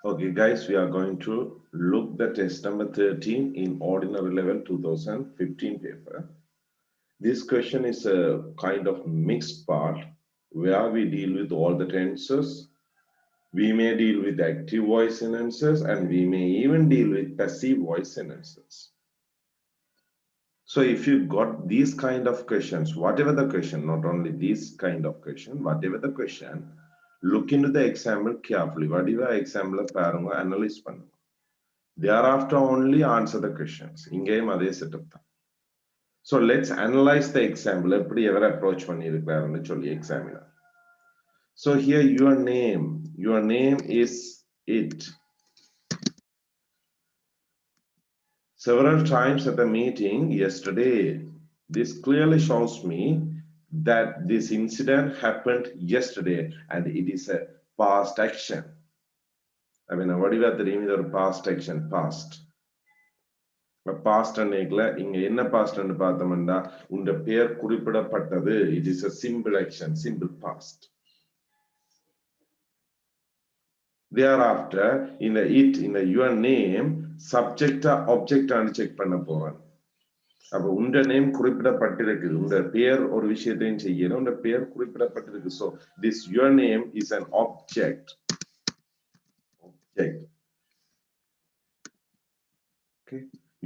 Okay, guys, we are going to look the test number 13 in ordinary level 2015 paper. This question is a kind of mixed part where we deal with all the tenses. We may deal with active voice sentences and we may even deal with passive voice sentences. So if you got these kind of questions, whatever the question, not only this kind of question, whatever the question, look into the example carefully. Whatever example பாருங்க, analyze பண்ணுங்க. Thereafter only answer the questions. இங்கேயும் அதே setup தான். So let's analyze the example. எப்படி எவர் approach பண்ணியிருக்கிறாருன்னு சொல்லி examiner. So here your name is it. Several times at the meeting yesterday, this clearly shows me that this incident happened yesterday and it is a past action. I mean, what do you think is a past action? Past. Past அன்னைக்குல இங்க என்ன பாஸ்ட்னு பார்த்தோம்னா உங்க பெயர் குறிப்பிடப்பட்டது. It is a simple action, simple past. Thereafter, in the your name, subject object ஆனு check பண்ண போறேன். அப்ப உங்க நேம் குறிப்பிடப்பட்டிருக்கு. உங்க பெயர் ஒரு விஷயத்தையும் செய்யணும். உங்க பெயர் குறிப்பிடப்பட்டிருக்கு. So this your name is an object. Okay.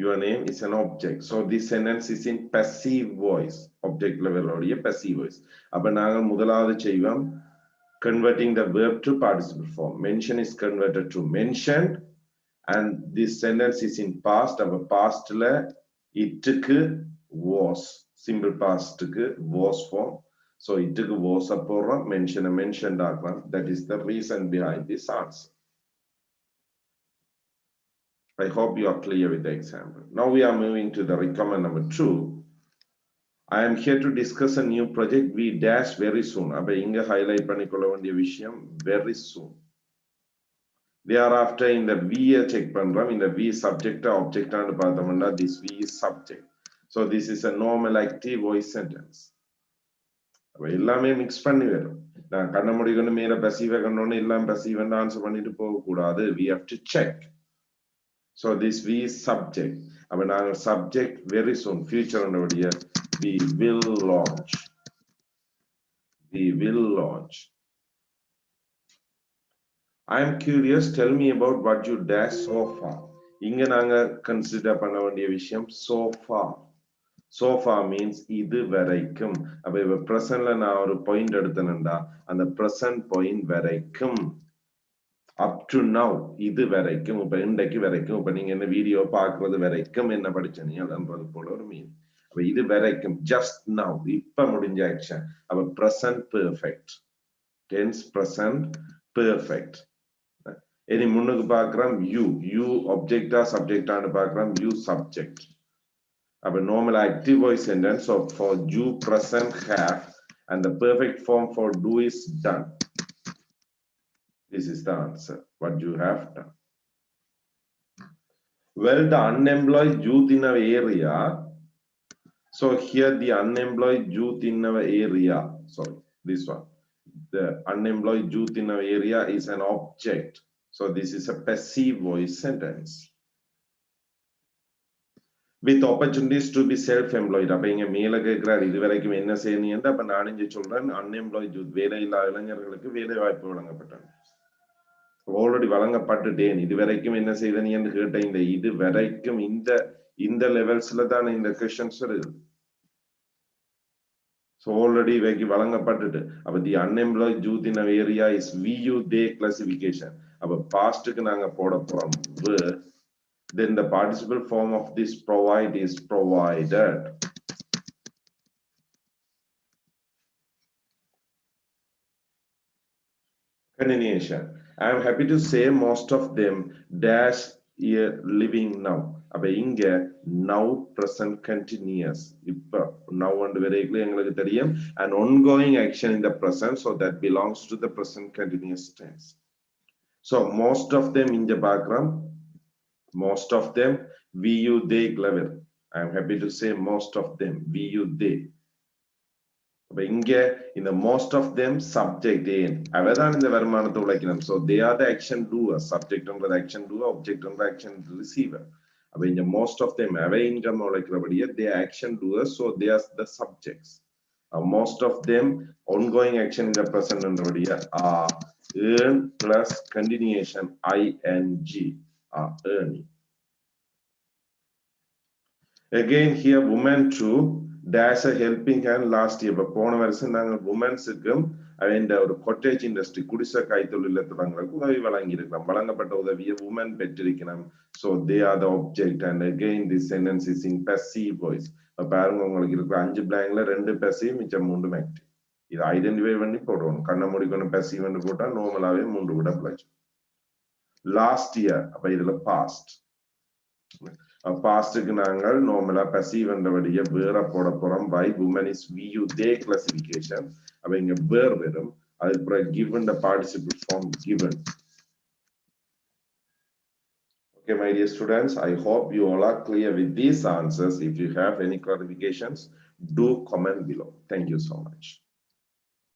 Your name is an object. So this sentence is in passive voice. Object level or passive voice. அப்ப நாங்க முதலாவது செய்வோம் converting the verb to participle form. Mention is converted to mentioned and this sentence is in past. அப்ப pastல itக்கு was. Simple pastக்கு was form. So itக்கு was போடுறோம். mentioned ஆகலாம். That is the reason behind this answer. I hope you are clear with the example. Now we are moving to the recommend number 2. I am here to discuss a new project. We dash very soon. அப்ப இங்க highlight பண்ணிக்கொள்ள வேண்டிய விஷயம் very soon. Thereafter in the V check பண்றோம். இந்த V subject object ஆனு பார்த்தோம்னா this V is subject. So this is a normal active voice sentence. அப்ப எல்லாமே mix பண்ணி வரும். நான் கண்ண மூடிக்கொண்டு மேல passive கண்ணோன்னு எல்லாம் passive ஆன்சர் பண்ணிட்டு போக கூடாது. We have to check. So this V is subject. அப்ப நாங்க subject very soon future உடைய we will launch. We will launch. I am curious. Tell me about what you dash so far. இங்க நாங்க consider பண்ண வேண்டிய விஷயம் so far. So far means இது வரைக்கும். அப்ப இப்ப presentல நான் ஒரு point எடுத்தேன்டா அந்த present point வரைக்கும். Up to now இது வரைக்கும் இப்ப இன்றைக்கு வரைக்கும் இப்ப நீங்க என்ன வீடியோ பார்க்கிறது வரைக்கும் என்ன படிச்சீங்கன்றது போல ஒரு மீன். அப்ப இது வரைக்கும் just now இப்ப முடிஞ்ச ஆக்ஷன். அப்ப present perfect. Tense present perfect. இனி முன்னுக்கு பார்க்கிறோம் you object subject ஆனு பார்க்கிறோம் you subject. அப்ப normal active voice sentence so for you present have and the perfect form for do is done. This is the answer. What you have done. Well, the unemployed youth in our area. So here the unemployed youth in our area. Sorry, this one. The unemployed youth in our area is an object. So this is a passive voice sentence. With opportunities to be self-employed. அப்ப இங்க மேல கேக்குறாரு இது வரைக்கும் என்ன செய்யணும் அப்ப நான் இங்க சொல்றேன் unemployed youth வேலை இல்லாத இளைஞர்களுக்கு வேலை வாய்ப்பு வழங்கப்பட்டது. ஆல்ரெடி வழங்கப்பட்டுட்டேன் இது வரைக்கும் என்ன செய்தீங்கன்னு கேட்ட இந்த இது வரைக்கும் இந்த லெவல்ஸ்ல தான் இந்த क्वेश्चंस வருது. So already வழங்கப்பட்டுட்டு அப்ப the unemployed youth in our area is VU they classification. அப்ப pastக்கு நாங்க போட போறோம் then the participle form of this provide is provided. Continuation. I am happy to say most of them dash year living now. அப்ப இங்க now present continuous. இப்ப now and வரைக்கும் எங்களுக்கு தெரியும் an ongoing action in the present so that belongs to the present continuous tense. So most of them in the background, most of them we you they clever. I am happy to say most of them we you they. அப்ப இங்க இந்த most of them subject ஏன் அவதான் இந்த வருமானத்தை உழைக்கணும். So they are the action doer. Subject என்றது action doer, object என்றது action receiver. அப்ப இங்க most of them அவை income உழைக்கிறபடியே they are action doers, so they are the subjects. Most of them ongoing action in the present என்றபடியே are earn plus continuation ing are earning. Again here women too dash a helping hand last year. இப்ப போன வருஷம் நாங்கள் உமன்ஸுக்கும் இந்த ஒரு கொட்டேஜ் industry குடிசை கைத்தொழில தொடங்களுக்கு உதவி வழங்கி இருக்கிறோம். வழங்கப்பட்ட உதவியை உமன் பெற்றிருக்கிறோம். So they are the object and again this sentence is in passive voice. பாருங்க உங்களுக்கு இருக்கிற 5 பிளாங்க்ல 2 passive மிச்சம் 3 active. இது ஐடென்டிஃபை பண்ணி போடுறோம். கண்ணை மூடிக்கொண்டு passive வந்து போட்டா நார்மலாவே 3 விட பிழைச்சு. லாஸ்ட் இயர் அப்ப இதுல பாஸ்ட். பாஸ்டுக்கு நாங்கள் நார்மலா passive என்றபடியே வேற போட போறோம். by women is vu they classification. அப்ப இங்க வேர் வரும். அதுக்கு பிறகு given the participle form given. Okay, my dear students, I hope you all are clear with these answers. If you have any clarifications, do comment below. Thank you so much.